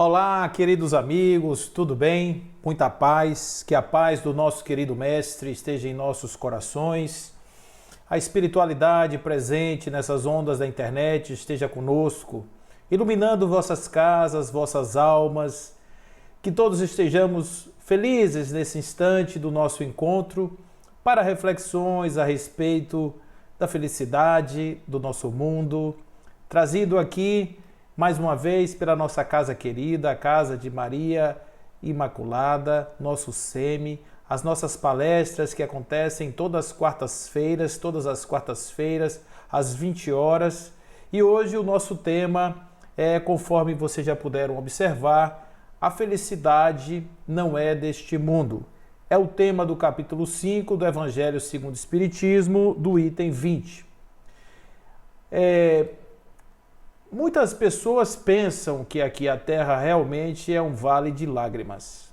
Olá, queridos amigos, tudo bem? Muita paz, que a paz do nosso querido Mestre esteja em nossos corações. A espiritualidade presente nessas ondas da internet esteja conosco, iluminando vossas casas, vossas almas. Que todos estejamos felizes nesse instante do nosso encontro para reflexões a respeito da felicidade do nosso mundo, trazido aqui mais uma vez pela nossa casa querida, a Casa de Maria Imaculada, nosso SEMI, as nossas palestras que acontecem todas as quartas-feiras, às 20 horas. E hoje o nosso tema é, conforme vocês já puderam observar, a felicidade não é deste mundo. É o tema do capítulo 5 do Evangelho segundo o Espiritismo, do item 20. Muitas pessoas pensam que aqui a Terra realmente é um vale de lágrimas.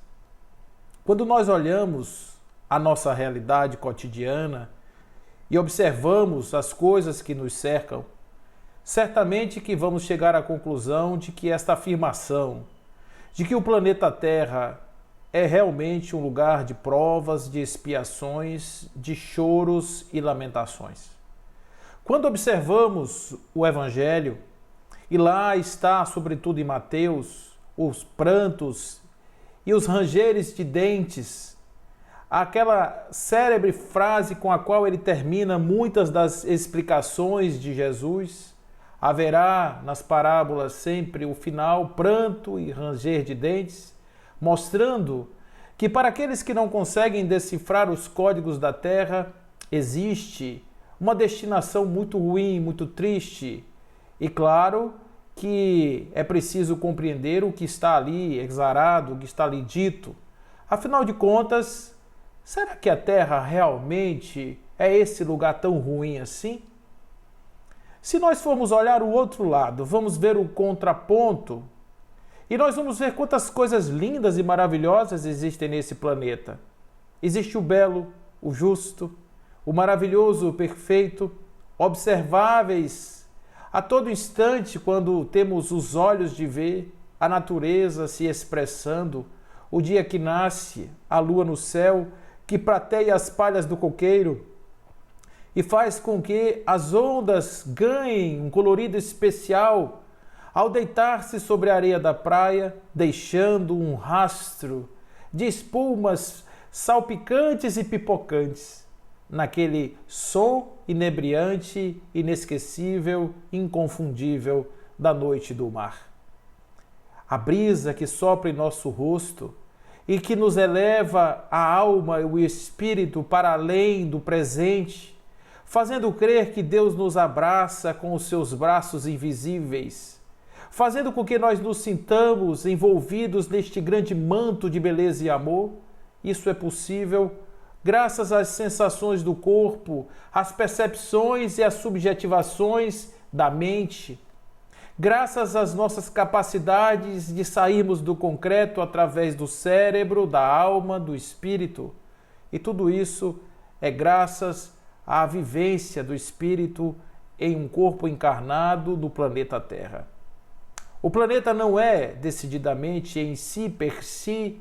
Quando nós olhamos a nossa realidade cotidiana e observamos as coisas que nos cercam, certamente que vamos chegar à conclusão de que esta afirmação, de que o planeta Terra é realmente um lugar de provas, de expiações, de choros e lamentações. Quando observamos o Evangelho, e lá está, sobretudo em Mateus, os prantos e os rangeres de dentes, aquela célebre frase com a qual ele termina muitas das explicações de Jesus: haverá nas parábolas sempre o final, pranto e ranger de dentes, mostrando que para aqueles que não conseguem decifrar os códigos da terra, existe uma destinação muito ruim, muito triste. E claro que é preciso compreender o que está ali exarado, o que está ali dito. Afinal de contas, será que a Terra realmente é esse lugar tão ruim assim? Se nós formos olhar o outro lado, vamos ver o contraponto, e nós vamos ver quantas coisas lindas e maravilhosas existem nesse planeta. Existe o belo, o justo, o maravilhoso, o perfeito, observáveis a todo instante quando temos os olhos de ver a natureza se expressando, o dia que nasce, a lua no céu, que prateia as palhas do coqueiro e faz com que as ondas ganhem um colorido especial ao deitar-se sobre a areia da praia, deixando um rastro de espumas salpicantes e pipocantes, naquele som inebriante, inesquecível, inconfundível da noite do mar. A brisa que sopra em nosso rosto e que nos eleva a alma e o espírito para além do presente, fazendo crer que Deus nos abraça com os seus braços invisíveis, fazendo com que nós nos sintamos envolvidos neste grande manto de beleza e amor. Isso é possível graças às sensações do corpo, às percepções e às subjetivações da mente, graças às nossas capacidades de sairmos do concreto através do cérebro, da alma, do espírito. E tudo isso é graças à vivência do espírito em um corpo encarnado do planeta Terra. O planeta não é decididamente em si, per si,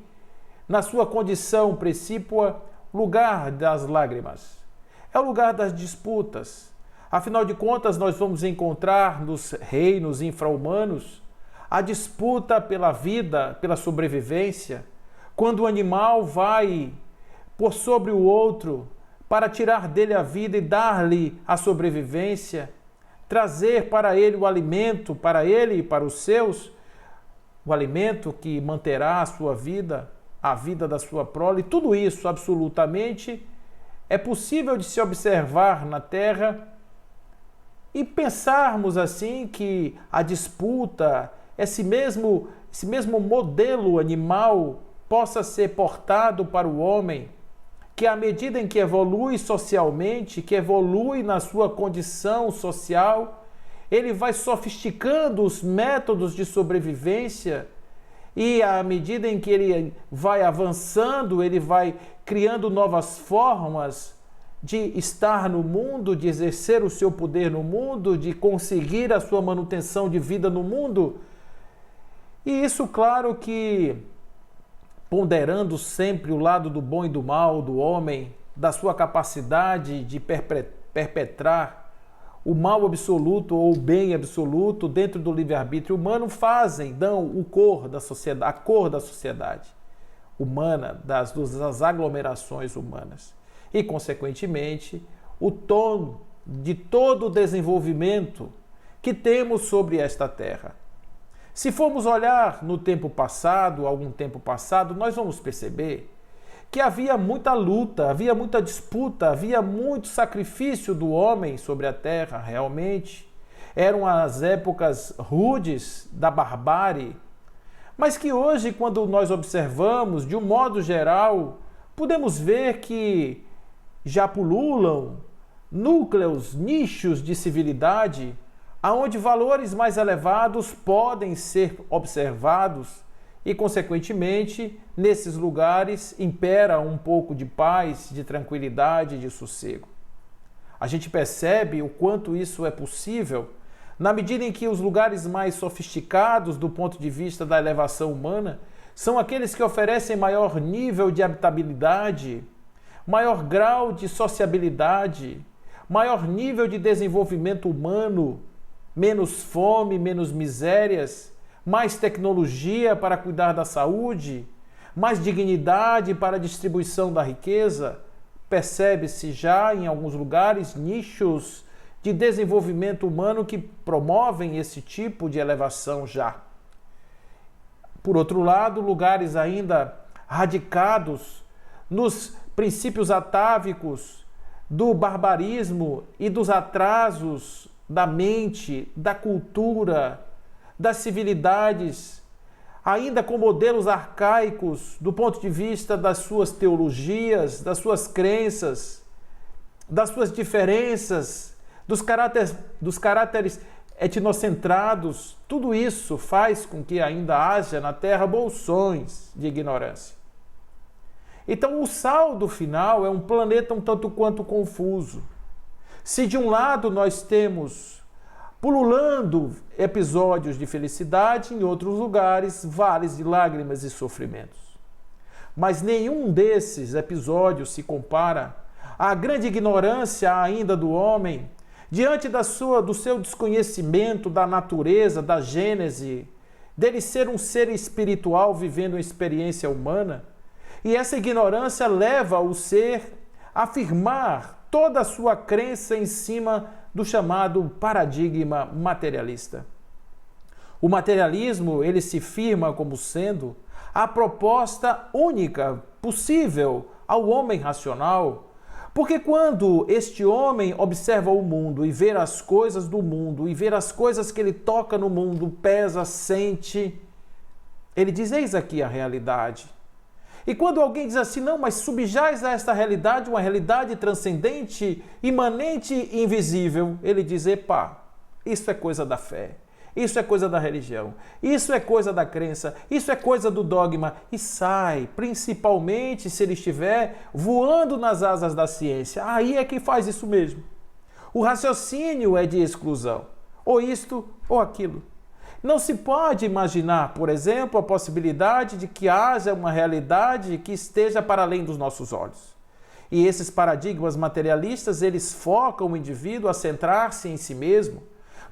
na sua condição precípua, lugar das lágrimas. É o lugar das disputas. Afinal de contas, nós vamos encontrar nos reinos infra-humanos a disputa pela vida, pela sobrevivência, quando o animal vai por sobre o outro para tirar dele a vida e dar-lhe a sobrevivência, trazer para ele o alimento, para ele e para os seus, o alimento que manterá a sua vida, a vida da sua prole. Tudo isso absolutamente é possível de se observar na Terra e pensarmos assim que a disputa, esse mesmo modelo animal possa ser portado para o homem, que à medida em que evolui socialmente, que evolui na sua condição social, ele vai sofisticando os métodos de sobrevivência. E à medida em que ele vai avançando, ele vai criando novas formas de estar no mundo, de exercer o seu poder no mundo, de conseguir a sua manutenção de vida no mundo. E isso, claro que ponderando sempre o lado do bom e do mal do homem, da sua capacidade de perpetrar o mal absoluto ou o bem absoluto dentro do livre-arbítrio humano, dão a cor da sociedade humana, das aglomerações humanas. E, consequentemente, o tom de todo o desenvolvimento que temos sobre esta terra. Se formos olhar no tempo passado, algum tempo passado, nós vamos perceber que havia muita luta, havia muita disputa, havia muito sacrifício do homem sobre a terra, realmente. Eram as épocas rudes da barbárie, mas que hoje, quando nós observamos, de um modo geral, podemos ver que já pululam núcleos, nichos de civilidade, aonde valores mais elevados podem ser observados e, consequentemente, nesses lugares impera um pouco de paz, de tranquilidade, de sossego. A gente percebe o quanto isso é possível na medida em que os lugares mais sofisticados do ponto de vista da elevação humana são aqueles que oferecem maior nível de habitabilidade, maior grau de sociabilidade, maior nível de desenvolvimento humano, menos fome, menos misérias, mais tecnologia para cuidar da saúde, mais dignidade para a distribuição da riqueza. Percebe-se já em alguns lugares nichos de desenvolvimento humano que promovem esse tipo de elevação já. Por outro lado, lugares ainda radicados nos princípios atávicos do barbarismo e dos atrasos da mente, da cultura, das civilidades, ainda com modelos arcaicos do ponto de vista das suas teologias, das suas crenças, das suas diferenças, dos caráteres etnocentrados. Tudo isso faz com que ainda haja na Terra bolsões de ignorância. Então, o saldo final é um planeta um tanto quanto confuso. Se de um lado nós temos pululando episódios de felicidade, em outros lugares, vales de lágrimas e sofrimentos. Mas nenhum desses episódios se compara à grande ignorância ainda do homem, diante do seu desconhecimento da natureza, da gênese, dele ser um ser espiritual vivendo uma experiência humana. E essa ignorância leva o ser a afirmar toda a sua crença em cima do chamado paradigma materialista. O materialismo, ele se firma como sendo a proposta única possível ao homem racional, porque quando este homem observa o mundo e vê as coisas do mundo, e vê as coisas que ele toca no mundo, pesa, sente, ele diz: eis aqui a realidade. E quando alguém diz assim: não, mas subjaz a esta realidade uma realidade transcendente, imanente e invisível, ele diz: epá, isso é coisa da fé, isso é coisa da religião, isso é coisa da crença, isso é coisa do dogma, e sai, principalmente se ele estiver voando nas asas da ciência. Aí é que faz isso mesmo. O raciocínio é de exclusão, ou isto ou aquilo. Não se pode imaginar, por exemplo, a possibilidade de que haja uma realidade que esteja para além dos nossos olhos. E esses paradigmas materialistas, eles focam o indivíduo a centrar-se em si mesmo,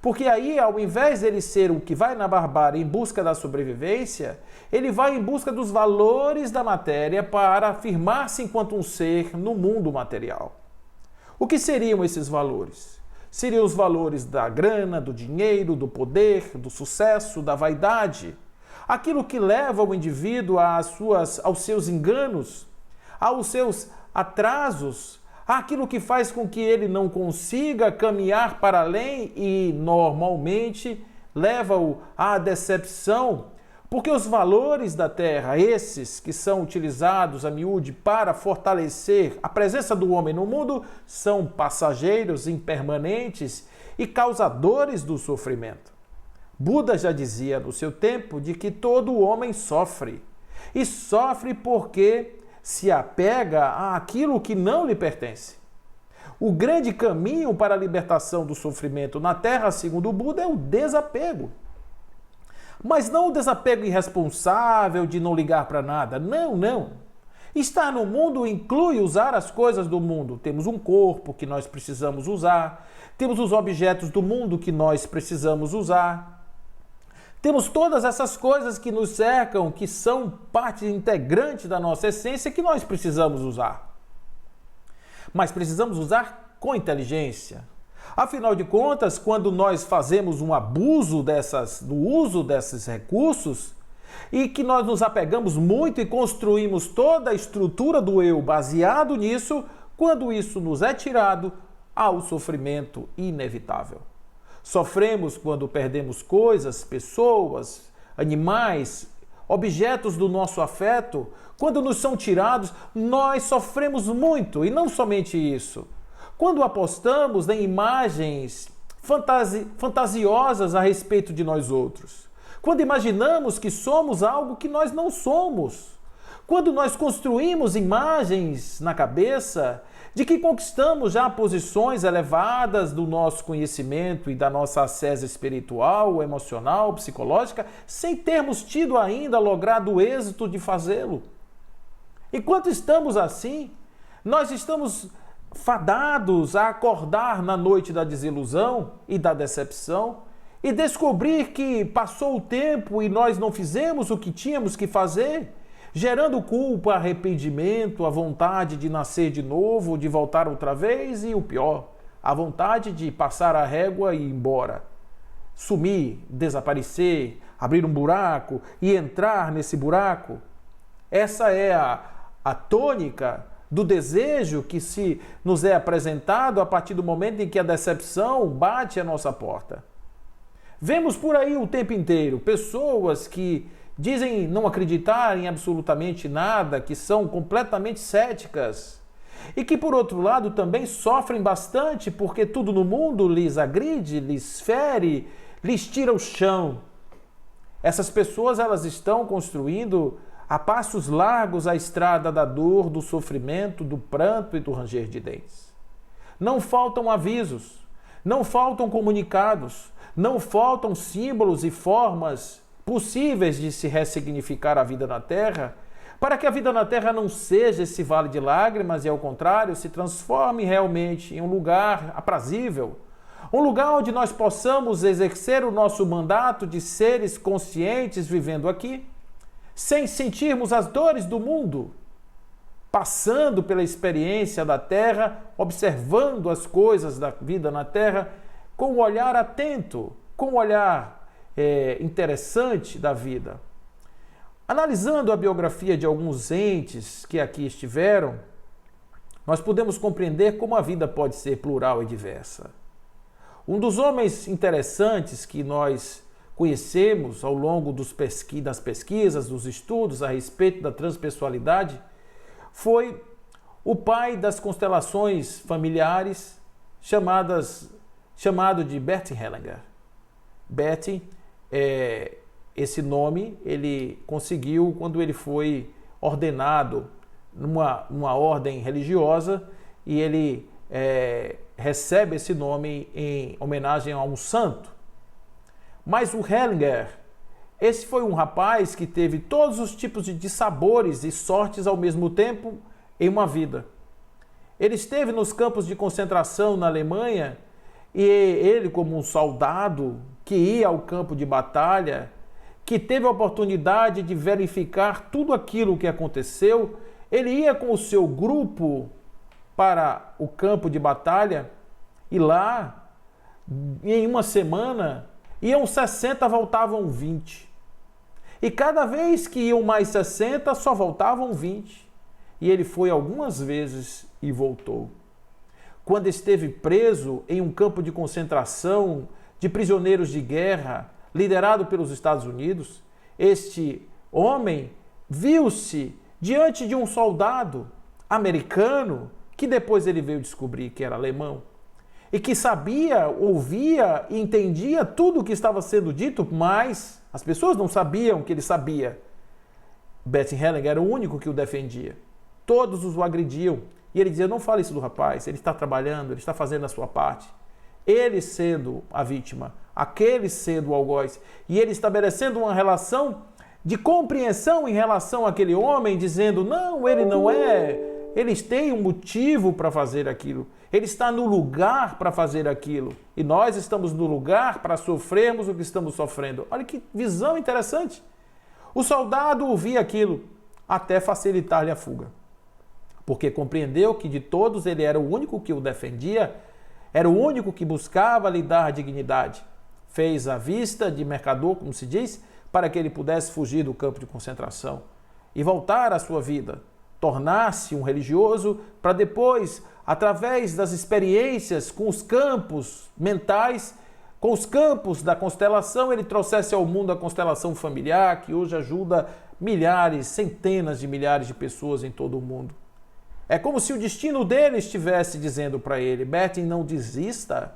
porque aí, ao invés dele ser o que vai na barbárie em busca da sobrevivência, ele vai em busca dos valores da matéria para afirmar-se enquanto um ser no mundo material. O que seriam esses valores? Seriam os valores da grana, do dinheiro, do poder, do sucesso, da vaidade. Aquilo que leva o indivíduo aos seus enganos, aos seus atrasos, aquilo que faz com que ele não consiga caminhar para além e, normalmente, leva-o à decepção, porque os valores da terra, esses que são utilizados a miúde para fortalecer a presença do homem no mundo, são passageiros, impermanentes e causadores do sofrimento. Buda já dizia no seu tempo de que todo homem sofre, e sofre porque se apega àquilo que não lhe pertence. O grande caminho para a libertação do sofrimento na Terra, segundo o Buda, é o desapego. Mas não o desapego irresponsável de não ligar para nada. Não, não. Estar no mundo inclui usar as coisas do mundo. Temos um corpo que nós precisamos usar, temos os objetos do mundo que nós precisamos usar. Temos todas essas coisas que nos cercam, que são parte integrante da nossa essência, que nós precisamos usar. Mas precisamos usar com inteligência. Afinal de contas, quando nós fazemos um abuso do uso desses recursos e que nós nos apegamos muito e construímos toda a estrutura do eu baseado nisso, quando isso nos é tirado, há o sofrimento inevitável. Sofremos quando perdemos coisas, pessoas, animais, objetos do nosso afeto. Quando nos são tirados, nós sofremos muito, e não somente isso. Quando apostamos em imagens fantasiosas a respeito de nós outros. Quando imaginamos que somos algo que nós não somos. Quando nós construímos imagens na cabeça de que conquistamos já posições elevadas do nosso conhecimento e da nossa ascese espiritual, emocional, psicológica, sem termos tido ainda logrado o êxito de fazê-lo. Enquanto estamos assim, nós estamos fadados a acordar na noite da desilusão e da decepção e descobrir que passou o tempo e nós não fizemos o que tínhamos que fazer, gerando culpa, arrependimento, a vontade de nascer de novo, de voltar outra vez e o pior, a vontade de passar a régua e ir embora. Sumir, desaparecer, abrir um buraco e entrar nesse buraco. Essa é a tônica do desejo que se nos é apresentado a partir do momento em que a decepção bate à nossa porta. Vemos por aí o tempo inteiro pessoas que dizem não acreditar em absolutamente nada, que são completamente céticas e que, por outro lado, também sofrem bastante porque tudo no mundo lhes agride, lhes fere, lhes tira o chão. Essas pessoas, elas estão construindo a passos largos a estrada da dor, do sofrimento, do pranto e do ranger de dentes. Não faltam avisos, não faltam comunicados, não faltam símbolos e formas possíveis de se ressignificar a vida na Terra, para que a vida na Terra não seja esse vale de lágrimas e, ao contrário, se transforme realmente em um lugar aprazível, um lugar onde nós possamos exercer o nosso mandato de seres conscientes vivendo aqui, sem sentirmos as dores do mundo, passando pela experiência da Terra, observando as coisas da vida na Terra com um olhar atento, com um olhar interessante da vida. Analisando a biografia de alguns entes que aqui estiveram, nós podemos compreender como a vida pode ser plural e diversa. Um dos homens interessantes que nós conhecemos ao longo das pesquisas, dos estudos a respeito da transpessoalidade, foi o pai das constelações familiares, chamado de Bert Hellinger. Bert, esse nome ele conseguiu quando ele foi ordenado numa ordem religiosa e ele recebe esse nome em homenagem a um santo. Mas o Hellinger, esse foi um rapaz que teve todos os tipos de dissabores e sortes ao mesmo tempo em uma vida. Ele esteve nos campos de concentração na Alemanha e ele, como um soldado que ia ao campo de batalha, que teve a oportunidade de verificar tudo aquilo que aconteceu, ele ia com o seu grupo para o campo de batalha e lá, em uma semana, iam 60, voltavam 20. E cada vez que iam mais 60, só voltavam 20. E ele foi algumas vezes e voltou. Quando esteve preso em um campo de concentração de prisioneiros de guerra, liderado pelos Estados Unidos, este homem viu-se diante de um soldado americano, que depois ele veio descobrir que era alemão, e que sabia, ouvia e entendia tudo o que estava sendo dito, mas as pessoas não sabiam que ele sabia. Bert Hellinger era o único que o defendia. Todos o agrediam. E ele dizia, não fale isso do rapaz, ele está trabalhando, ele está fazendo a sua parte. ele sendo a vítima, aquele sendo o algoz, e ele estabelecendo uma relação de compreensão em relação àquele homem, dizendo, não, ele não é, eles têm um motivo para fazer aquilo, ele está no lugar para fazer aquilo, e nós estamos no lugar para sofrermos o que estamos sofrendo. Olha que visão interessante. O soldado ouvia aquilo até facilitar-lhe a fuga, porque compreendeu que de todos ele era o único que o defendia, era o único que buscava lhe dar dignidade. Fez a vista de mercador, como se diz, para que ele pudesse fugir do campo de concentração e voltar à sua vida, tornar-se um religioso para depois, através das experiências com os campos mentais, com os campos da constelação, ele trouxesse ao mundo a constelação familiar, que hoje ajuda milhares, centenas de milhares de pessoas em todo o mundo. É como se o destino dele estivesse dizendo para ele, Bertin, não desista.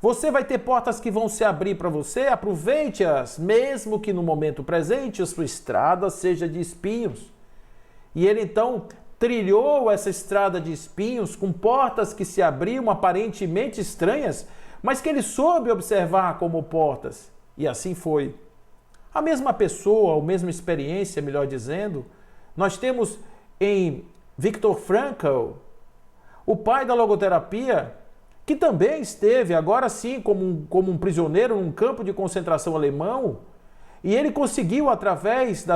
Você vai ter portas que vão se abrir para você, aproveite-as, mesmo que no momento presente a sua estrada seja de espinhos. E ele então trilhou essa estrada de espinhos com portas que se abriam aparentemente estranhas, mas que ele soube observar como portas. E assim foi. A mesma pessoa, a mesma experiência, melhor dizendo, nós temos em Viktor Frankl, o pai da logoterapia, que também esteve, agora sim, como um prisioneiro num campo de concentração alemão, e ele conseguiu, através da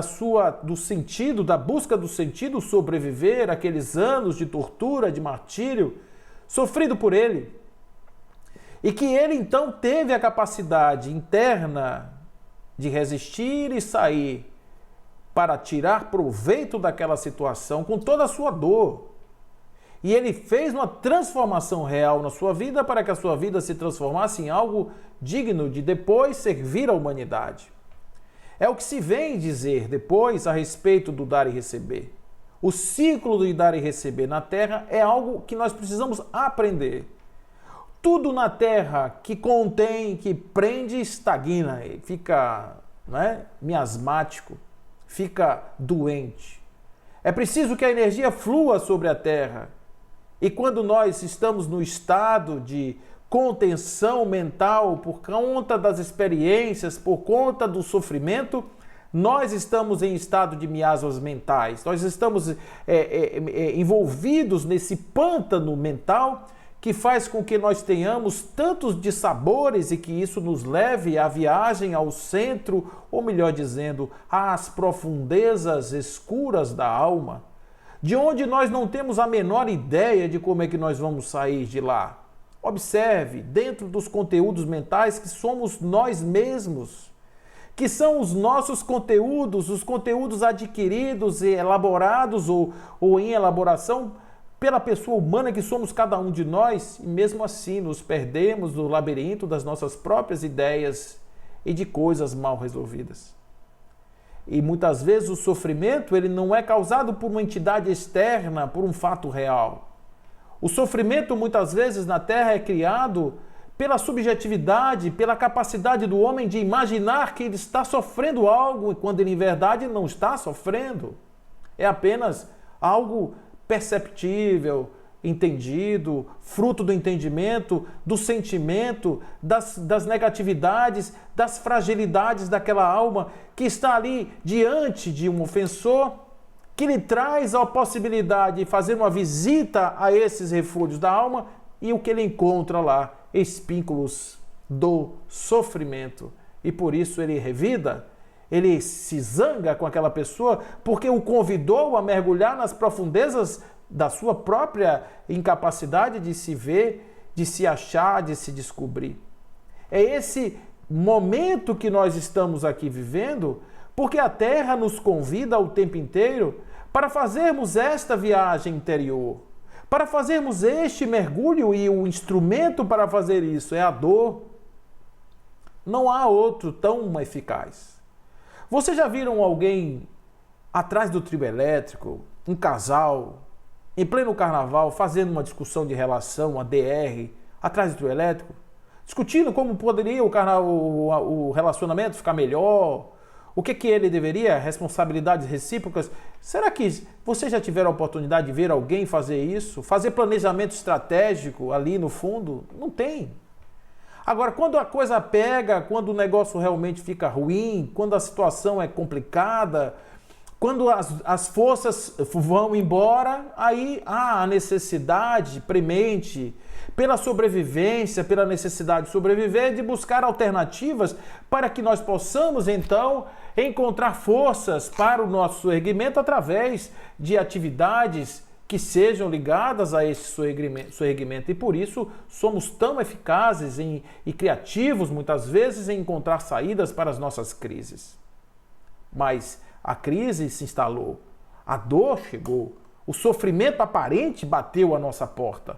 busca do sentido, sobreviver àqueles anos de tortura, de martírio, sofrido por ele. E que ele então teve a capacidade interna de resistir e sair para tirar proveito daquela situação com toda a sua dor. E ele fez uma transformação real na sua vida para que a sua vida se transformasse em algo digno de depois servir à humanidade. É o que se vem dizer depois a respeito do dar e receber. O ciclo do dar e receber na Terra é algo que nós precisamos aprender. Tudo na Terra que contém, que prende, estagna, fica miasmático, fica doente. É preciso que a energia flua sobre a Terra. E quando nós estamos no estado de contenção mental por conta das experiências, por conta do sofrimento, nós estamos em estado de miasmas mentais. Nós estamos envolvidos nesse pântano mental que faz com que nós tenhamos tantos dissabores e que isso nos leve à viagem ao centro, ou melhor dizendo, às profundezas escuras da alma, de onde nós não temos a menor ideia de como é que nós vamos sair de lá. Observe, dentro dos conteúdos mentais que somos nós mesmos, que são os nossos conteúdos, os conteúdos adquiridos e elaborados ou em elaboração pela pessoa humana que somos cada um de nós, e mesmo assim nos perdemos no labirinto das nossas próprias ideias e de coisas mal resolvidas. E muitas vezes o sofrimento ele não é causado por uma entidade externa, por um fato real. O sofrimento muitas vezes na Terra é criado pela subjetividade, pela capacidade do homem de imaginar que ele está sofrendo algo, quando ele em verdade não está sofrendo. É apenas algo perceptível, entendido, fruto do entendimento, do sentimento, das negatividades, das fragilidades daquela alma que está ali diante de um ofensor, que lhe traz a possibilidade de fazer uma visita a esses refúgios da alma, e o que ele encontra lá? Espínculos do sofrimento. E por isso ele revida, ele se zanga com aquela pessoa, porque o convidou a mergulhar nas profundezas da sua própria incapacidade de se ver, de se achar, de se descobrir. É esse momento que nós estamos aqui vivendo, porque a Terra nos convida o tempo inteiro para fazermos esta viagem interior, para fazermos este mergulho, e o instrumento para fazer isso é a dor. Não há outro tão eficaz. Vocês já viram alguém atrás do trio elétrico, um casal, em pleno carnaval, fazendo uma discussão de relação, uma DR, atrás do trio elétrico? Discutindo como poderia o relacionamento ficar melhor, o que ele deveria, responsabilidades recíprocas. Será que vocês já tiveram a oportunidade de ver alguém fazer isso? Fazer planejamento estratégico ali no fundo? Não tem. Agora, quando a coisa pega, quando o negócio realmente fica ruim, quando a situação é complicada, quando as forças vão embora, aí há a necessidade premente pela sobrevivência, pela necessidade de sobreviver, de buscar alternativas para que nós possamos, então, encontrar forças para o nosso erguimento através de atividades que sejam ligadas a esse soerguimento. E por isso somos tão eficazes e criativos, muitas vezes, em encontrar saídas para as nossas crises. Mas a crise se instalou, a dor chegou, o sofrimento aparente bateu à nossa porta.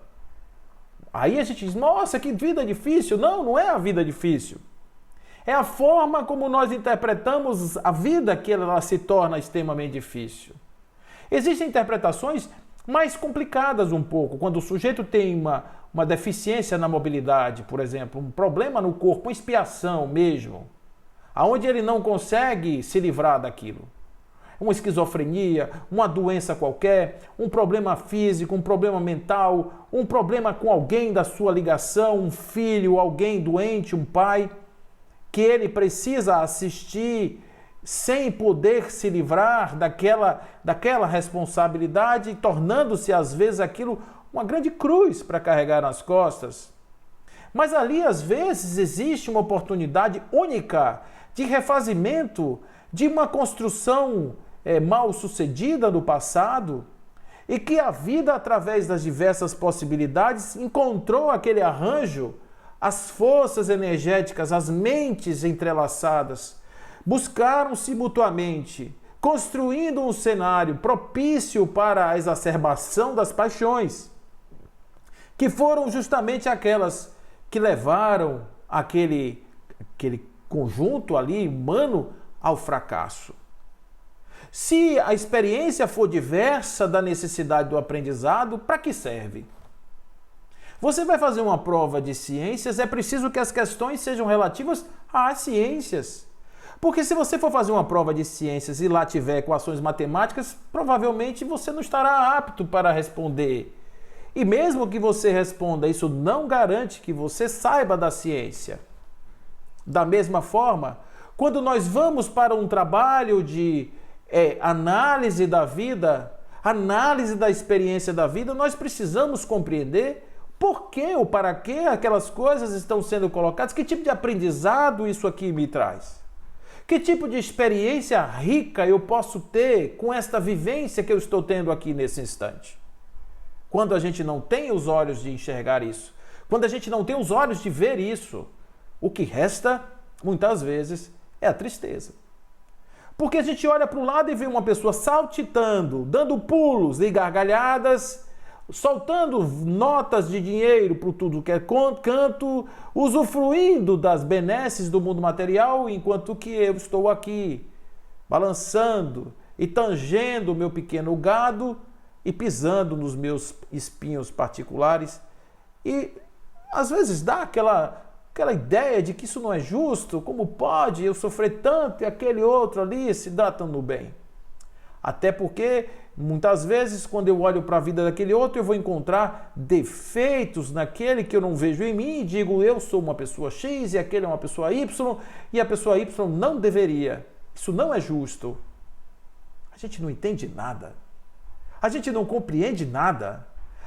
Aí a gente diz, nossa, que vida difícil. Não, não é a vida difícil. É a forma como nós interpretamos a vida que ela se torna extremamente difícil. Existem interpretações mais complicadas um pouco, quando o sujeito tem uma deficiência na mobilidade, por exemplo, um problema no corpo, uma expiação mesmo, aonde ele não consegue se livrar daquilo. Uma esquizofrenia, uma doença qualquer, um problema físico, um problema mental, um problema com alguém da sua ligação, um filho, alguém doente, um pai, que ele precisa assistir sem poder se livrar daquela responsabilidade, tornando-se às vezes aquilo uma grande cruz para carregar nas costas. Mas ali às vezes existe uma oportunidade única de refazimento, de uma construção mal sucedida no passado, e que a vida, através das diversas possibilidades, encontrou aquele arranjo, as forças energéticas, as mentes entrelaçadas, buscaram-se mutuamente, construindo um cenário propício para a exacerbação das paixões, que foram justamente aquelas que levaram aquele conjunto ali humano ao fracasso. Se a experiência for diversa da necessidade do aprendizado, para que serve? Você vai fazer uma prova de ciências, é preciso que as questões sejam relativas às ciências. Porque se você for fazer uma prova de ciências e lá tiver equações matemáticas, provavelmente você não estará apto para responder. E mesmo que você responda, isso não garante que você saiba da ciência. Da mesma forma, quando nós vamos para um trabalho de análise da vida, análise da experiência da vida, nós precisamos compreender por que ou para que aquelas coisas estão sendo colocadas, que tipo de aprendizado isso aqui me traz. Que tipo de experiência rica eu posso ter com esta vivência que eu estou tendo aqui nesse instante? Quando a gente não tem os olhos de enxergar isso, quando a gente não tem os olhos de ver isso, o que resta, muitas vezes, é a tristeza. Porque a gente olha para o lado e vê uma pessoa saltitando, dando pulos e gargalhadas, soltando notas de dinheiro por tudo que é canto, usufruindo das benesses do mundo material, enquanto que eu estou aqui, balançando e tangendo o meu pequeno gado e pisando nos meus espinhos particulares. E às vezes dá aquela ideia de que isso não é justo, como pode eu sofrer tanto e aquele outro ali se dá tão bem? Até porque, muitas vezes, quando eu olho para a vida daquele outro, eu vou encontrar defeitos naquele que eu não vejo em mim e digo, eu sou uma pessoa X e aquele é uma pessoa Y e a pessoa Y não deveria. Isso não é justo. A gente não entende nada. A gente não compreende nada.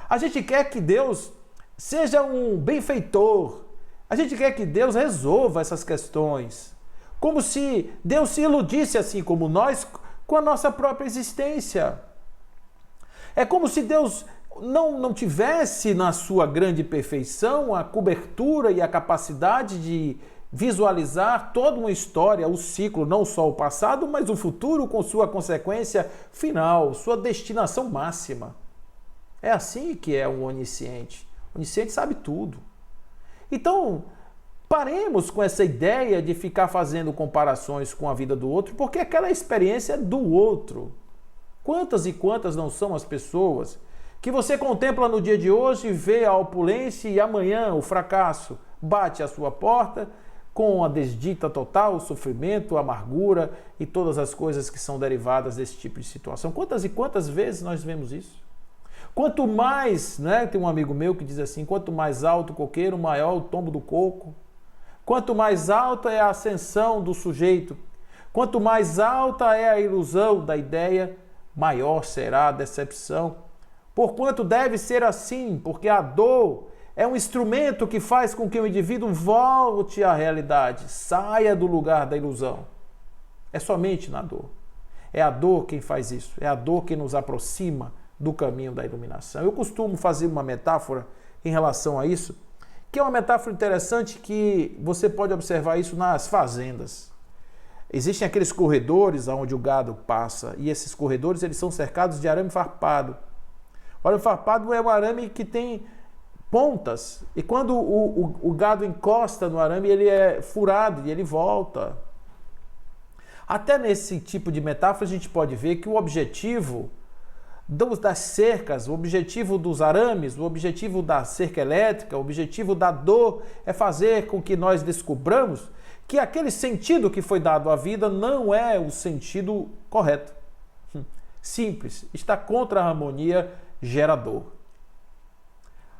A gente quer que Deus seja um benfeitor. A gente quer que Deus resolva essas questões. Como se Deus se iludisse assim como nós com a nossa própria existência. É como se Deus não tivesse na sua grande perfeição a cobertura e a capacidade de visualizar toda uma história, o ciclo, não só o passado, mas o futuro com sua consequência final, sua destinação máxima. É assim que é um onisciente. O onisciente sabe tudo. Então, paremos com essa ideia de ficar fazendo comparações com a vida do outro, porque aquela experiência é do outro. Quantas e quantas não são as pessoas que você contempla no dia de hoje, vê a opulência e amanhã o fracasso bate à sua porta com a desdita total, o sofrimento, a amargura e todas as coisas que são derivadas desse tipo de situação. Quantas e quantas vezes nós vemos isso? Quanto mais, tem um amigo meu que diz assim, quanto mais alto o coqueiro, maior o tombo do coco. Quanto mais alta é a ascensão do sujeito, quanto mais alta é a ilusão da ideia, maior será a decepção. Porquanto deve ser assim, porque a dor é um instrumento que faz com que o indivíduo volte à realidade, saia do lugar da ilusão. É somente na dor. É a dor quem faz isso, é a dor que nos aproxima do caminho da iluminação. Eu costumo fazer uma metáfora em relação a isso, que é uma metáfora interessante que você pode observar isso nas fazendas. Existem aqueles corredores onde o gado passa, e esses corredores eles são cercados de arame farpado. O arame farpado é um arame que tem pontas, e quando o gado encosta no arame, ele é furado e ele volta. Até nesse tipo de metáfora a gente pode ver que o objetivo das cercas, o objetivo dos arames, o objetivo da cerca elétrica, o objetivo da dor é fazer com que nós descobramos que aquele sentido que foi dado à vida não é o sentido correto. Simples, está contra a harmonia, gera dor.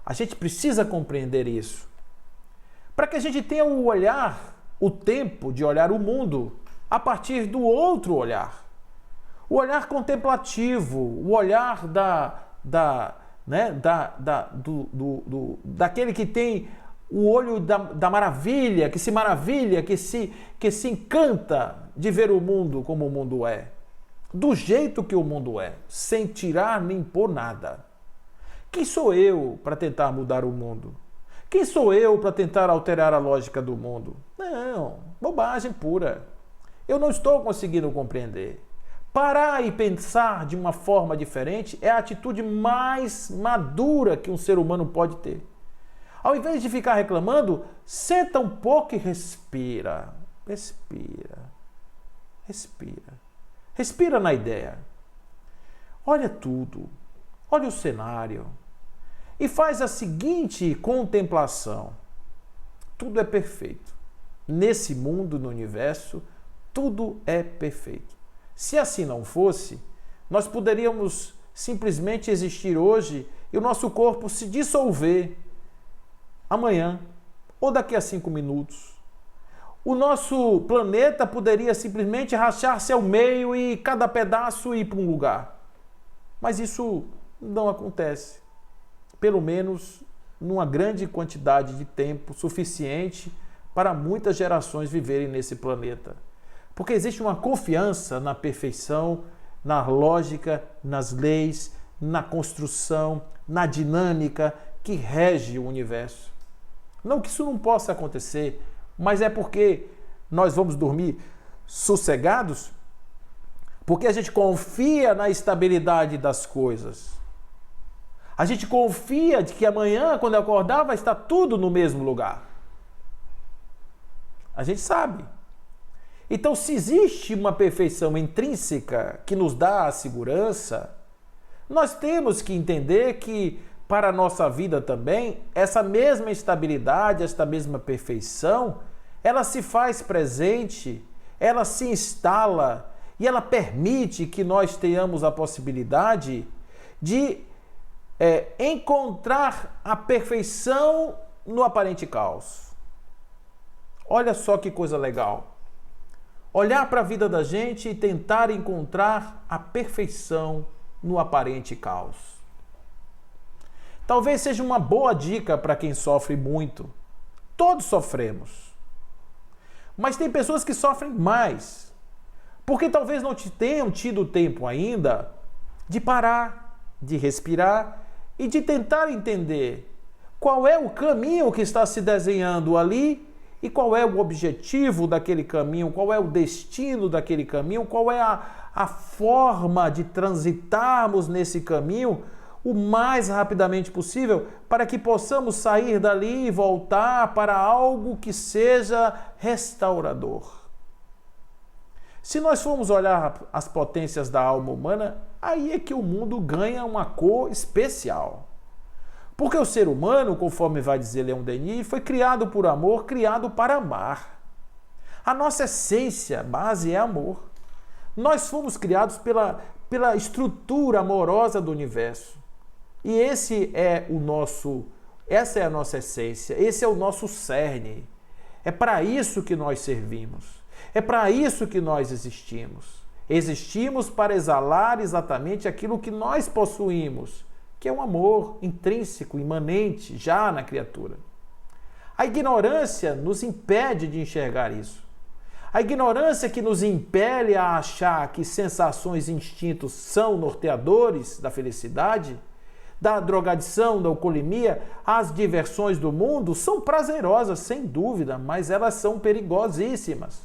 A gente precisa compreender isso, para que a gente tenha o olhar, o tempo de olhar o mundo a partir do outro olhar. O olhar contemplativo, o olhar daquele que tem o olho da maravilha, que se maravilha, que se encanta de ver o mundo como o mundo é, do jeito que o mundo é, sem tirar nem pôr nada. Quem sou eu para tentar mudar o mundo? Quem sou eu para tentar alterar a lógica do mundo? Não, bobagem pura. Eu não estou conseguindo compreender. Parar e pensar de uma forma diferente é a atitude mais madura que um ser humano pode ter. Ao invés de ficar reclamando, senta um pouco e respira. Respira. Respira. Respira na ideia. Olha tudo. Olha o cenário. E faz a seguinte contemplação. Tudo é perfeito. Nesse mundo, no universo, tudo é perfeito. Se assim não fosse, nós poderíamos simplesmente existir hoje e o nosso corpo se dissolver amanhã ou daqui a 5 minutos. O nosso planeta poderia simplesmente rachar-se ao meio e cada pedaço ir para um lugar. Mas isso não acontece. Pelo menos numa grande quantidade de tempo suficiente para muitas gerações viverem nesse planeta. Porque existe uma confiança na perfeição, na lógica, nas leis, na construção, na dinâmica que rege o universo. Não que isso não possa acontecer, mas é porque nós vamos dormir sossegados, porque a gente confia na estabilidade das coisas. A gente confia de que amanhã, quando acordar, vai estar tudo no mesmo lugar. A gente sabe. Então, se existe uma perfeição intrínseca que nos dá a segurança, nós temos que entender que, para a nossa vida também, essa mesma estabilidade, esta mesma perfeição, ela se faz presente, ela se instala e ela permite que nós tenhamos a possibilidade de encontrar a perfeição no aparente caos. Olha só que coisa legal. Olhar para a vida da gente e tentar encontrar a perfeição no aparente caos. Talvez seja uma boa dica para quem sofre muito. Todos sofremos. Mas tem pessoas que sofrem mais. Porque talvez não tenham tido tempo ainda de parar, de respirar e de tentar entender qual é o caminho que está se desenhando ali e qual é o objetivo daquele caminho, qual é o destino daquele caminho, qual é a forma de transitarmos nesse caminho o mais rapidamente possível para que possamos sair dali e voltar para algo que seja restaurador. Se nós formos olhar as potências da alma humana, aí é que o mundo ganha uma cor especial. Porque o ser humano, conforme vai dizer Leon Denis, foi criado por amor, criado para amar. A nossa essência, base, é amor. Nós fomos criados pela estrutura amorosa do universo. E essa é a nossa essência, esse é o nosso cerne. É para isso que nós servimos. É para isso que nós existimos. Existimos para exalar exatamente aquilo que nós possuímos, que é um amor intrínseco, imanente, já na criatura. A ignorância nos impede de enxergar isso. A ignorância que nos impele a achar que sensações e instintos são norteadores da felicidade, da drogadição, da alcoolemia, as diversões do mundo são prazerosas, sem dúvida, mas elas são perigosíssimas.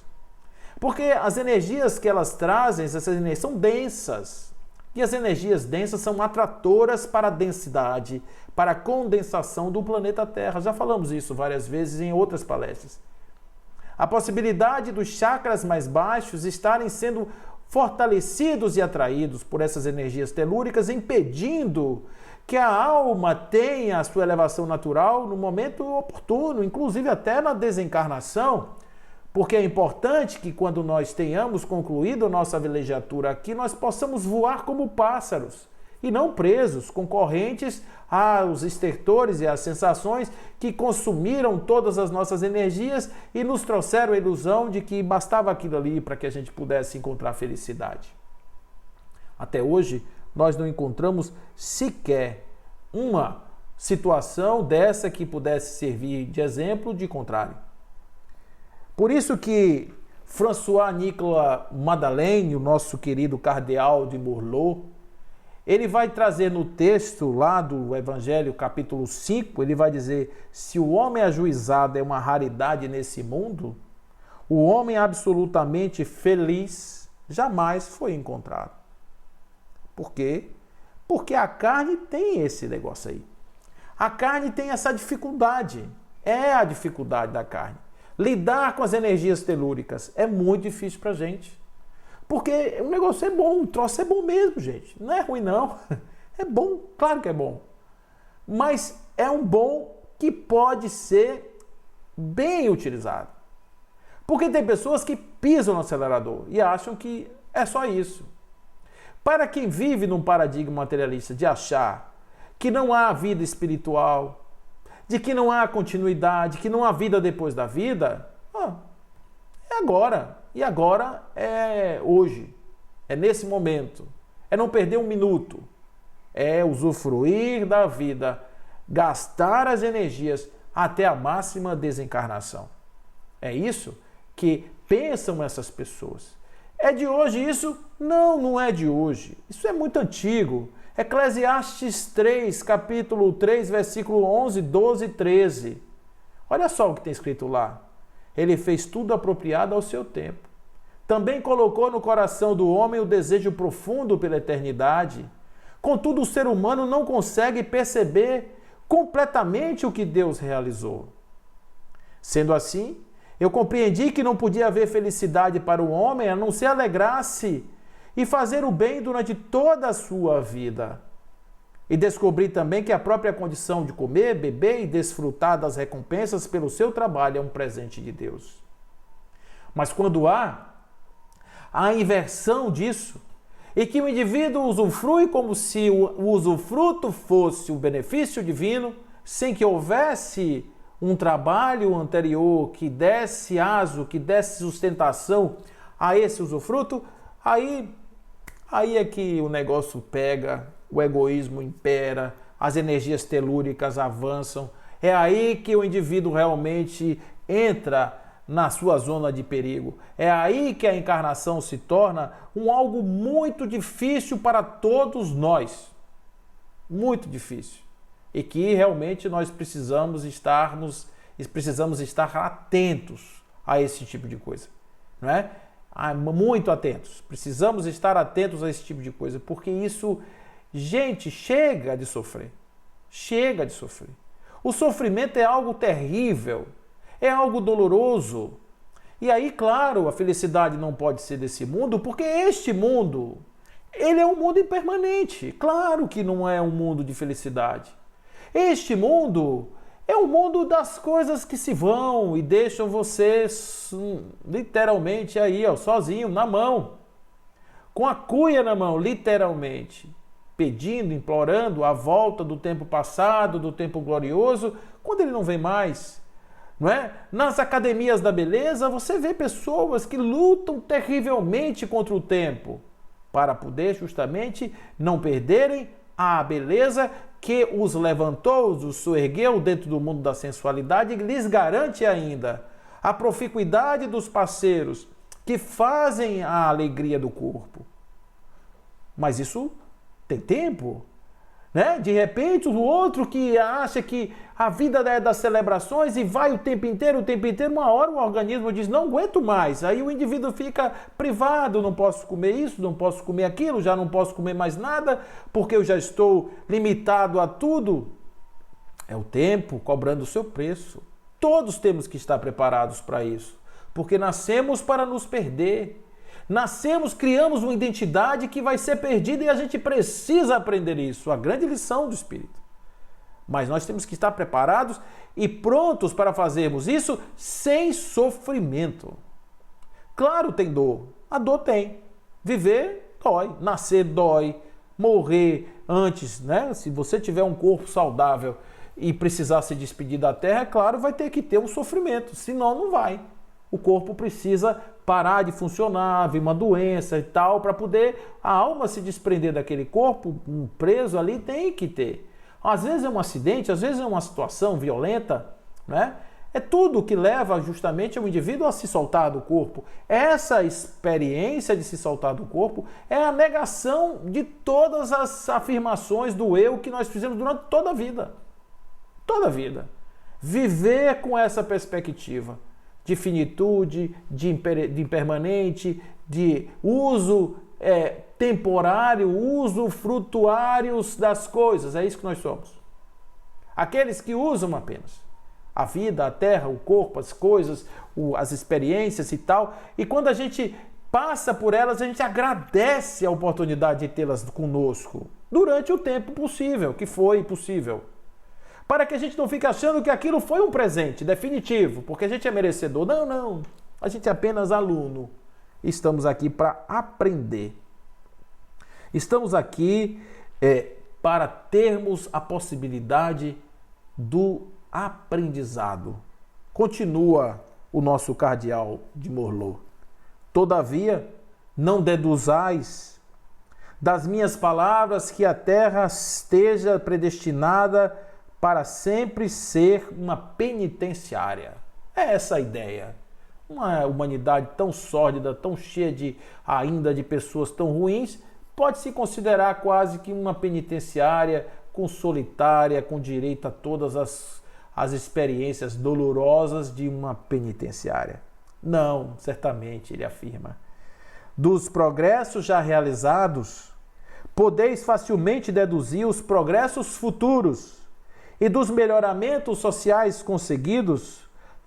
Porque as energias que elas trazem, essas energias são densas. E as energias densas são atratoras para a densidade, para a condensação do planeta Terra. Já falamos isso várias vezes em outras palestras. A possibilidade dos chakras mais baixos estarem sendo fortalecidos e atraídos por essas energias telúricas, impedindo que a alma tenha a sua elevação natural no momento oportuno, inclusive até na desencarnação, porque é importante que quando nós tenhamos concluído a nossa velegiatura aqui, nós possamos voar como pássaros e não presos, concorrentes aos estertores e às sensações que consumiram todas as nossas energias e nos trouxeram a ilusão de que bastava aquilo ali para que a gente pudesse encontrar felicidade. Até hoje, nós não encontramos sequer uma situação dessa que pudesse servir de exemplo de contrário. Por isso que François-Nicolas Madeleine, o nosso querido cardeal de Morlot, ele vai trazer no texto lá do Evangelho, capítulo 5, ele vai dizer: se o homem ajuizado é uma raridade nesse mundo, o homem absolutamente feliz jamais foi encontrado. Por quê? Porque a carne tem esse negócio aí. A carne tem essa dificuldade. É a dificuldade da carne. Lidar com as energias telúricas é muito difícil pra gente. Porque o negócio é bom, o troço é bom mesmo, gente. Não é ruim, não. É bom, claro que é bom. Mas é um bom que pode ser bem utilizado. Porque tem pessoas que pisam no acelerador e acham que é só isso. Para quem vive num paradigma materialista de achar que não há vida espiritual, de que não há continuidade, que não há vida depois da vida, é agora. E agora é hoje, é nesse momento, é não perder um minuto, é usufruir da vida, gastar as energias até a máxima desencarnação. É isso que pensam essas pessoas. É de hoje isso? Não, não é de hoje. Isso é muito antigo. Eclesiastes 3, capítulo 3, versículo 11, 12 e 13. Olha só o que tem escrito lá. Ele fez tudo apropriado ao seu tempo. Também colocou no coração do homem o desejo profundo pela eternidade. Contudo, o ser humano não consegue perceber completamente o que Deus realizou. Sendo assim, eu compreendi que não podia haver felicidade para o homem a não se alegrar-se e fazer o bem durante toda a sua vida. E descobri também que a própria condição de comer, beber e desfrutar das recompensas pelo seu trabalho é um presente de Deus. Mas quando há a inversão disso, e que o indivíduo usufrui como se o usufruto fosse o benefício divino, sem que houvesse um trabalho anterior que desse aso, que desse sustentação a esse usufruto, aí é que o negócio pega, o egoísmo impera, as energias telúricas avançam. É aí que o indivíduo realmente entra na sua zona de perigo. É aí que a encarnação se torna algo muito difícil para todos nós. Muito difícil. E que realmente nós precisamos estar atentos a esse tipo de coisa. Não é? Muito atentos. Precisamos estar atentos a esse tipo de coisa, porque isso, gente, chega de sofrer. Chega de sofrer. O sofrimento é algo terrível, é algo doloroso. E aí, claro, a felicidade não pode ser desse mundo, porque este mundo, ele é um mundo impermanente. Claro que não é um mundo de felicidade. Este mundo é um mundo das coisas que se vão e deixam você literalmente aí, sozinho, na mão. Com a cuia na mão, literalmente. Pedindo, implorando a volta do tempo passado, do tempo glorioso, quando ele não vem mais. não é? Nas academias da beleza, você vê pessoas que lutam terrivelmente contra o tempo para poder justamente não perderem a beleza que os levantou, os soergueu dentro do mundo da sensualidade e lhes garante ainda a proficuidade dos parceiros que fazem a alegria do corpo. Mas isso tem tempo, né? De repente, o outro que acha que a vida é das celebrações e vai o tempo inteiro, uma hora o organismo diz, não aguento mais. Aí o indivíduo fica privado, não posso comer isso, não posso comer aquilo, já não posso comer mais nada, porque eu já estou limitado a tudo. É o tempo cobrando o seu preço. Todos temos que estar preparados para isso, porque nascemos para nos perder. Nascemos, criamos uma identidade que vai ser perdida e a gente precisa aprender isso, a grande lição do Espírito. Mas nós temos que estar preparados e prontos para fazermos isso sem sofrimento. Claro, tem dor. A dor tem. Viver dói, nascer dói, morrer antes, né? Se você tiver um corpo saudável e precisar se despedir da terra, claro, vai ter que ter um sofrimento, senão não vai. O corpo precisa parar de funcionar, vir uma doença e tal, para poder a alma se desprender daquele corpo, um preso ali, tem que ter. Às vezes é um acidente, às vezes é uma situação violenta, né? É tudo que leva justamente o indivíduo a se soltar do corpo. Essa experiência de se soltar do corpo é a negação de todas as afirmações do eu que nós fizemos durante toda a vida. Toda a vida. Viver com essa perspectiva de finitude, de impermanente, de uso temporário, uso frutuários das coisas. É isso que nós somos. Aqueles que usam apenas a vida, a terra, o corpo, as coisas, as experiências e tal. E quando a gente passa por elas, a gente agradece a oportunidade de tê-las conosco durante o tempo possível, que foi possível. Para que a gente não fique achando que aquilo foi um presente definitivo, porque a gente é merecedor. Não, não. A gente é apenas aluno. Estamos aqui para aprender. Estamos aqui para termos a possibilidade do aprendizado. Continua o nosso cardeal de Morlot. Todavia, não deduzais das minhas palavras que a terra esteja predestinada para sempre ser uma penitenciária. É essa a ideia. Uma humanidade tão sórdida, tão cheia ainda de pessoas tão ruins, pode se considerar quase que uma penitenciária com solitária, com direito a todas as experiências dolorosas de uma penitenciária. Não, certamente, ele afirma. Dos progressos já realizados, podeis facilmente deduzir os progressos futuros, e dos melhoramentos sociais conseguidos,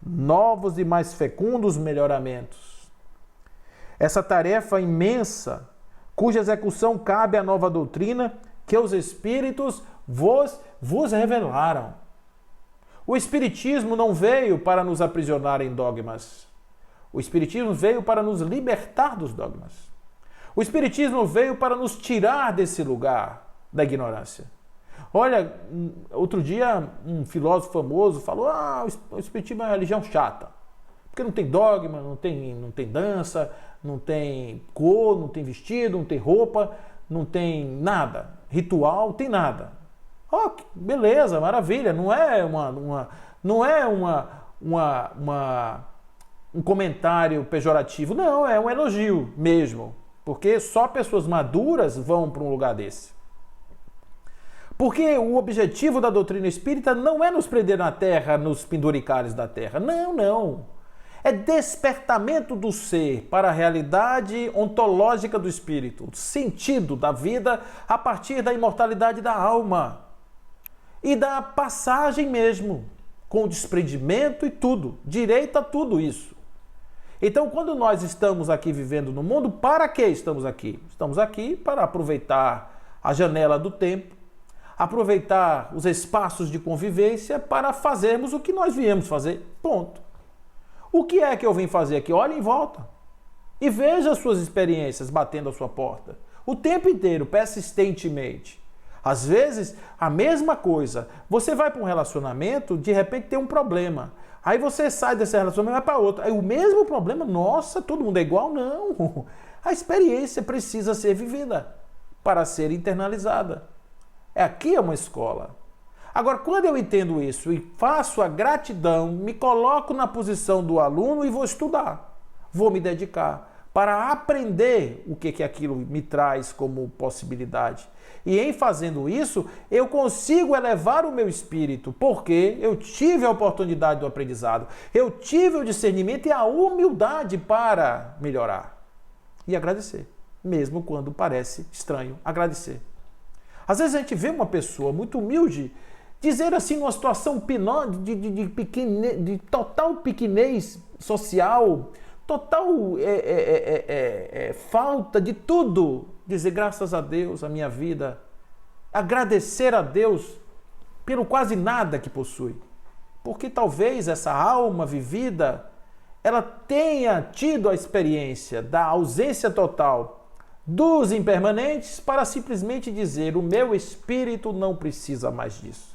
novos e mais fecundos melhoramentos. Essa tarefa imensa, cuja execução cabe à nova doutrina que os Espíritos vos revelaram. O Espiritismo não veio para nos aprisionar em dogmas. O Espiritismo veio para nos libertar dos dogmas. O Espiritismo veio para nos tirar desse lugar da ignorância. Olha, outro dia um filósofo famoso falou: o Espiritismo é uma religião chata, porque não tem dogma, não tem dança, não tem cor, não tem vestido, não tem roupa, não tem nada, ritual, não tem nada. Beleza, maravilha, não é um comentário pejorativo, não, é um elogio mesmo, porque só pessoas maduras vão para um lugar desse. Porque o objetivo da doutrina espírita não é nos prender na terra, nos penduricalhos da terra. Não, não. É despertamento do ser para a realidade ontológica do espírito, o sentido da vida a partir da imortalidade da alma e da passagem mesmo, com o desprendimento e tudo, direito a tudo isso. Então, quando nós estamos aqui vivendo no mundo, para que estamos aqui? Estamos aqui para aproveitar a janela do tempo, aproveitar os espaços de convivência para fazermos o que nós viemos fazer. Ponto. O que é que eu vim fazer aqui? Olhe em volta e veja as suas experiências batendo a sua porta. O tempo inteiro, persistentemente. Às vezes, a mesma coisa. Você vai para um relacionamento, de repente tem um problema. Aí você sai desse relacionamento e vai para outro. Aí o mesmo problema, nossa, todo mundo é igual? Não. A experiência precisa ser vivida para ser internalizada. Aqui é uma escola. Agora, quando eu entendo isso e faço a gratidão, me coloco na posição do aluno e vou estudar, vou me dedicar para aprender o que aquilo me traz como possibilidade. E em fazendo isso, eu consigo elevar o meu espírito, porque eu tive a oportunidade do aprendizado, eu tive o discernimento e a humildade para melhorar e agradecer, mesmo quando parece estranho agradecer. Às vezes a gente vê uma pessoa muito humilde dizer assim, numa situação de total pequenez social, total falta de tudo, dizer graças a Deus a minha vida, agradecer a Deus pelo quase nada que possui, porque talvez essa alma vivida, ela tenha tido a experiência da ausência total dos impermanentes para simplesmente dizer, o meu espírito não precisa mais disso.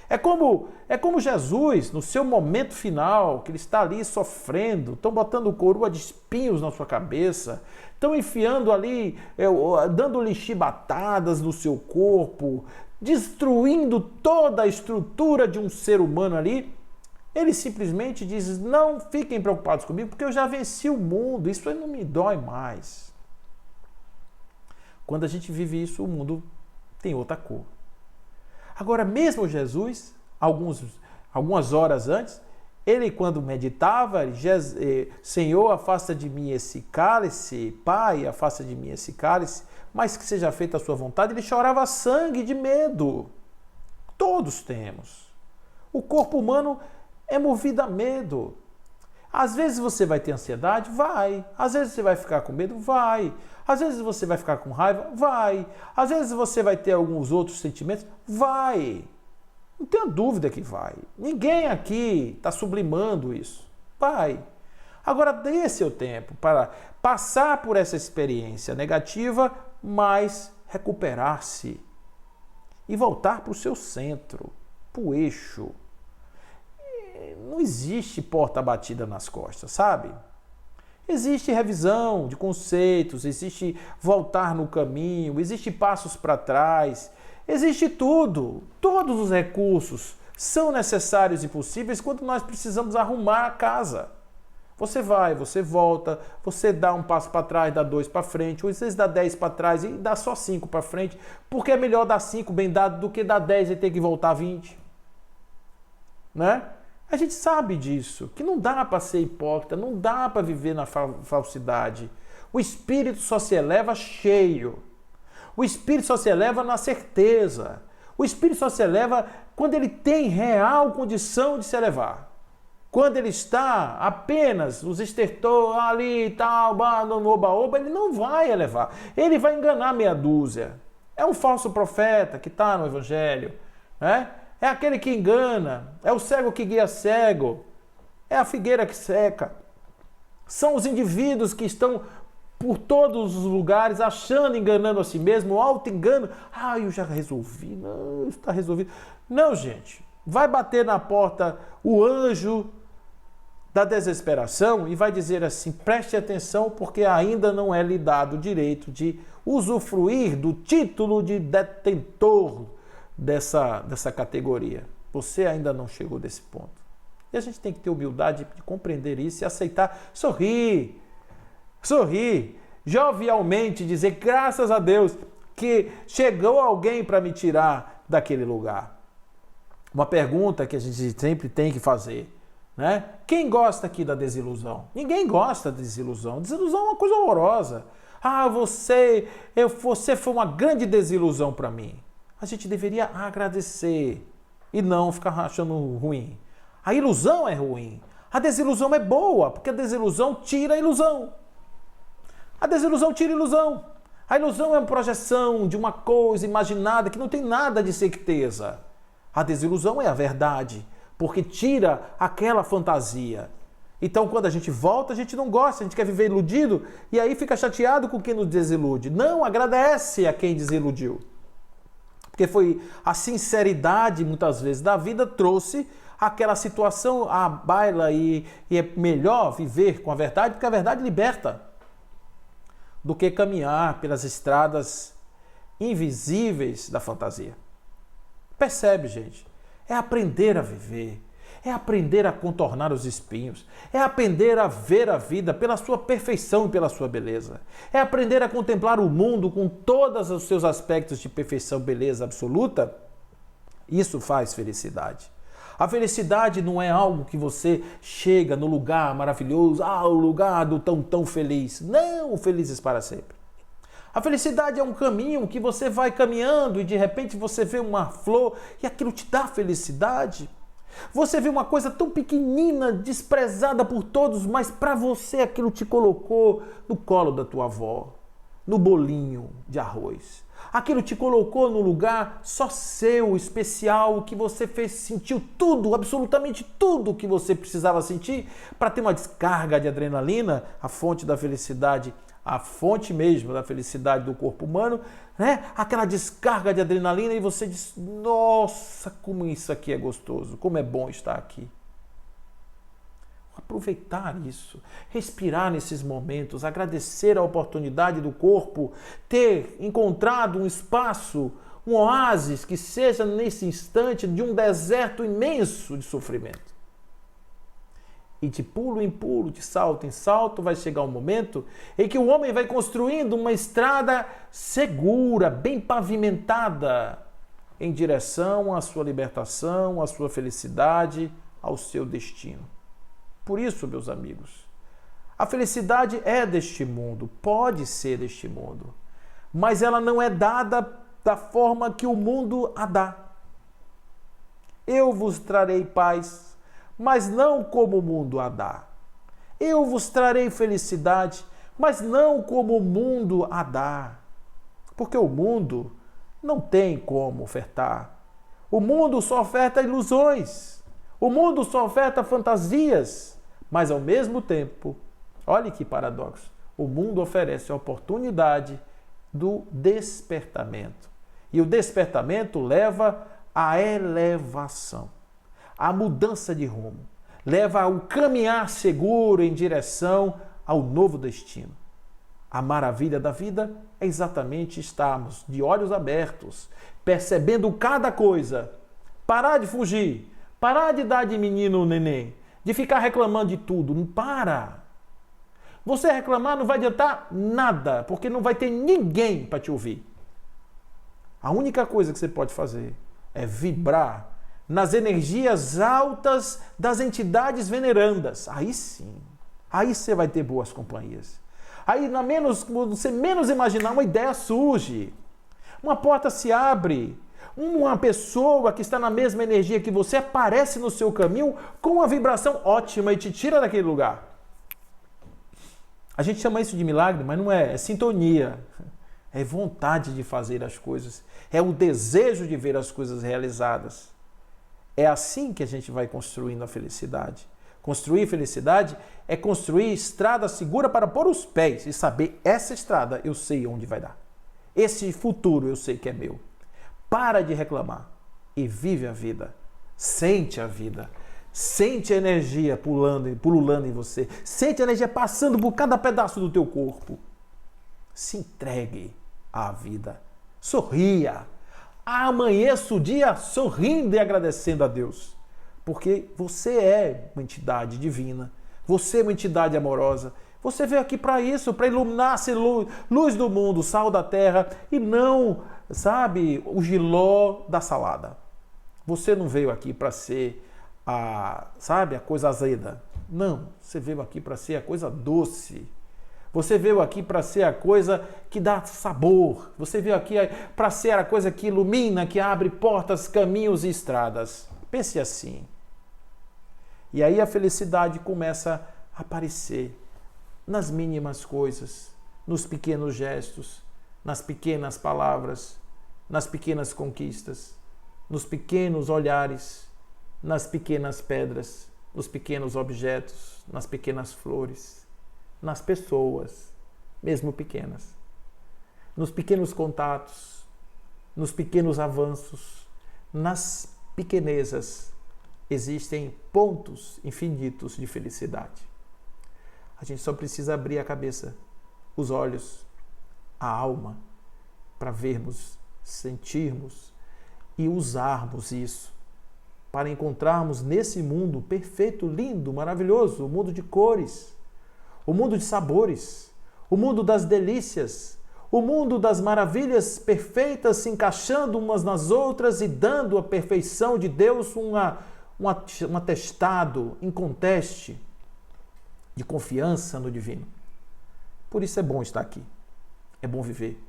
É como Jesus, no seu momento final, que ele está ali sofrendo, estão botando coroa de espinhos na sua cabeça, estão enfiando ali, dando-lhe chibatadas no seu corpo, destruindo toda a estrutura de um ser humano ali. Ele simplesmente diz, não fiquem preocupados comigo, porque eu já venci o mundo, isso aí não me dói mais. Quando a gente vive isso, o mundo tem outra cor. Agora, mesmo Jesus, algumas horas antes, ele quando meditava, Senhor, afasta de mim esse cálice, Pai, afasta de mim esse cálice, mas que seja feita a sua vontade, ele chorava sangue de medo. Todos temos. O corpo humano é movido a medo. Às vezes você vai ter ansiedade? Vai. Às vezes você vai ficar com medo? Vai. Às vezes você vai ficar com raiva? Vai. Às vezes você vai ter alguns outros sentimentos? Vai. Não tenha dúvida que vai. Ninguém aqui está sublimando isso. Vai. Agora dê seu tempo para passar por essa experiência negativa, mas recuperar-se e voltar para o seu centro, para o eixo. Não existe porta batida nas costas, sabe? Existe revisão de conceitos, existe voltar no caminho, existe passos para trás, existe tudo. Todos os recursos são necessários e possíveis quando nós precisamos arrumar a casa. Você vai, você volta, você dá um passo para trás, dá 2 para frente, ou às vezes dá 10 para trás e dá só 5 para frente, porque é melhor dar 5 bem dado do que dar 10 e ter que voltar 20. Né? A gente sabe disso, que não dá para ser hipócrita, não dá para viver na falsidade. O espírito só se eleva cheio. O espírito só se eleva na certeza. O espírito só se eleva quando ele tem real condição de se elevar. Quando ele está apenas nos estertor ali e tal, no oba-oba, ele não vai elevar. Ele vai enganar meia dúzia. É um falso profeta que está no evangelho, né? É aquele que engana, é o cego que guia cego, é a figueira que seca. São os indivíduos que estão por todos os lugares achando, enganando a si mesmo, auto-engano. Ah, eu já resolvi, não, isso está resolvido. Não, gente, vai bater na porta o anjo da desesperação e vai dizer assim, preste atenção porque ainda não é lhe dado o direito de usufruir do título de detentor dessa categoria. Você ainda não chegou desse ponto. E a gente tem que ter humildade de compreender isso e aceitar, sorrir, jovialmente dizer graças a Deus que chegou alguém para me tirar daquele lugar. Uma pergunta que a gente sempre tem que fazer, né? Quem gosta aqui da desilusão? Ninguém gosta da desilusão. Desilusão é uma coisa horrorosa. Ah, você foi uma grande desilusão para mim. A gente deveria agradecer e não ficar achando ruim. A ilusão é ruim. A desilusão é boa, porque a desilusão tira a ilusão. A desilusão tira a ilusão. A ilusão é uma projeção de uma coisa imaginada que não tem nada de certeza. A desilusão é a verdade, porque tira aquela fantasia. Então, quando a gente volta, a gente não gosta, a gente quer viver iludido e aí fica chateado com quem nos desilude. Não, agradece a quem desiludiu. Porque foi a sinceridade, muitas vezes, da vida trouxe aquela situação a baila e é melhor viver com a verdade, porque a verdade liberta, do que caminhar pelas estradas invisíveis da fantasia. Percebe, gente? É aprender a viver, é aprender a contornar os espinhos, é aprender a ver a vida pela sua perfeição e pela sua beleza, é aprender a contemplar o mundo com todos os seus aspectos de perfeição, beleza absoluta. Isso faz felicidade. A felicidade não é algo que você chega no lugar maravilhoso, o lugar do tão feliz. Não, felizes para sempre. A felicidade é um caminho que você vai caminhando e de repente você vê uma flor e aquilo te dá felicidade. Você vê uma coisa tão pequenina, desprezada por todos, mas para você aquilo te colocou no colo da tua avó, no bolinho de arroz. Aquilo te colocou no lugar só seu, especial, que você sentiu tudo, absolutamente tudo que você precisava sentir para ter uma descarga de adrenalina, a fonte da felicidade, a fonte mesmo da felicidade do corpo humano, né? Aquela descarga de adrenalina e você diz, nossa, como isso aqui é gostoso, como é bom estar aqui. Aproveitar isso, respirar nesses momentos, agradecer a oportunidade do corpo ter encontrado um espaço, um oásis que seja nesse instante de um deserto imenso de sofrimento. E de pulo em pulo, de salto em salto, vai chegar um momento em que o homem vai construindo uma estrada segura, bem pavimentada, em direção à sua libertação, à sua felicidade, ao seu destino. Por isso, meus amigos, a felicidade é deste mundo, pode ser deste mundo, mas ela não é dada da forma que o mundo a dá. Eu vos trarei paz, mas não como o mundo a dá. Eu vos trarei felicidade, mas não como o mundo a dá. Porque o mundo não tem como ofertar. O mundo só oferta ilusões. O mundo só oferta fantasias, mas ao mesmo tempo, olhe que paradoxo, o mundo oferece a oportunidade do despertamento. E o despertamento leva à elevação, à mudança de rumo, leva ao caminhar seguro em direção ao novo destino. A maravilha da vida é exatamente estarmos de olhos abertos, percebendo cada coisa, parar de fugir, parar de dar de menino neném, de ficar reclamando de tudo. Não para. Você reclamar não vai adiantar nada, porque não vai ter ninguém para te ouvir. A única coisa que você pode fazer é vibrar nas energias altas das entidades venerandas. Aí sim, aí você vai ter boas companhias. Aí, você menos imaginar, uma ideia surge, uma porta se abre, uma pessoa que está na mesma energia que você aparece no seu caminho com uma vibração ótima e te tira daquele lugar. A gente chama isso de milagre, mas não é, é sintonia. É vontade de fazer as coisas, é o desejo de ver as coisas realizadas. É assim que a gente vai construindo a felicidade. Construir felicidade é construir estrada segura para pôr os pés e saber, essa estrada eu sei onde vai dar. Esse futuro eu sei que é meu. Para de reclamar e vive a vida. Sente a vida. Sente a energia pululando em você. Sente a energia passando por cada pedaço do teu corpo. Se entregue à vida. Sorria. Amanheça o dia sorrindo e agradecendo a Deus. Porque você é uma entidade divina. Você é uma entidade amorosa. Você veio aqui para isso, para iluminar, ser luz do mundo, sal da terra e não, sabe, o jiló da salada. Você não veio aqui para ser a coisa azeda. Não, você veio aqui para ser a coisa doce. Você veio aqui para ser a coisa que dá sabor. Você veio aqui para ser a coisa que ilumina, que abre portas, caminhos e estradas. Pense assim. E aí a felicidade começa a aparecer nas mínimas coisas, nos pequenos gestos, nas pequenas palavras, nas pequenas conquistas, nos pequenos olhares, nas pequenas pedras, nos pequenos objetos, nas pequenas flores, nas pessoas, mesmo pequenas, nos pequenos contatos, nos pequenos avanços, nas pequenezas existem pontos infinitos de felicidade. A gente só precisa abrir a cabeça, os olhos, a alma, para vermos, sentirmos e usarmos isso para encontrarmos nesse mundo perfeito, lindo, maravilhoso, o mundo de cores, o mundo de sabores, o mundo das delícias, o mundo das maravilhas perfeitas se encaixando umas nas outras e dando a perfeição de Deus um atestado inconteste de confiança no divino. Por isso é bom estar aqui, é bom viver,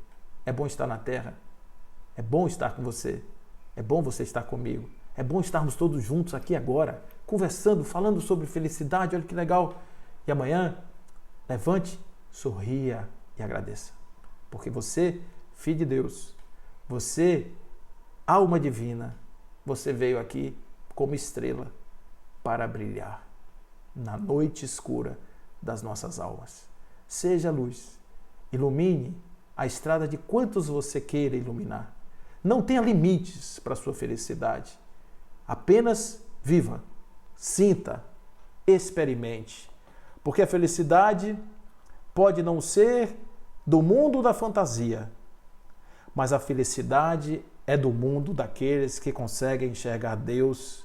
é bom estar na terra, é bom estar com você, é bom você estar comigo, é bom estarmos todos juntos aqui agora, conversando, falando sobre felicidade, olha que legal. E amanhã, levante, sorria e agradeça. Porque você, filho de Deus, você, alma divina, você veio aqui como estrela para brilhar na noite escura das nossas almas. Seja luz, ilumine a estrada de quantos você queira iluminar. Não tenha limites para a sua felicidade. Apenas viva, sinta, experimente. Porque a felicidade pode não ser do mundo da fantasia, mas a felicidade é do mundo daqueles que conseguem enxergar Deus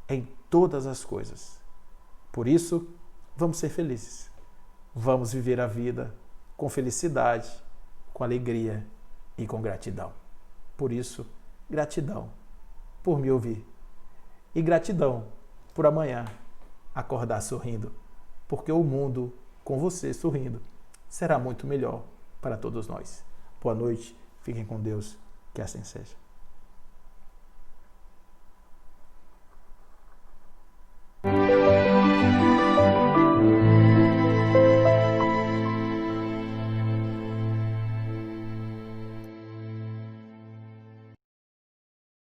em todas as coisas. Por isso, vamos ser felizes. Vamos viver a vida com felicidade, com alegria e com gratidão. Por isso, gratidão por me ouvir. E gratidão por amanhã acordar sorrindo, porque o mundo com você sorrindo será muito melhor para todos nós. Boa noite, fiquem com Deus, que assim seja.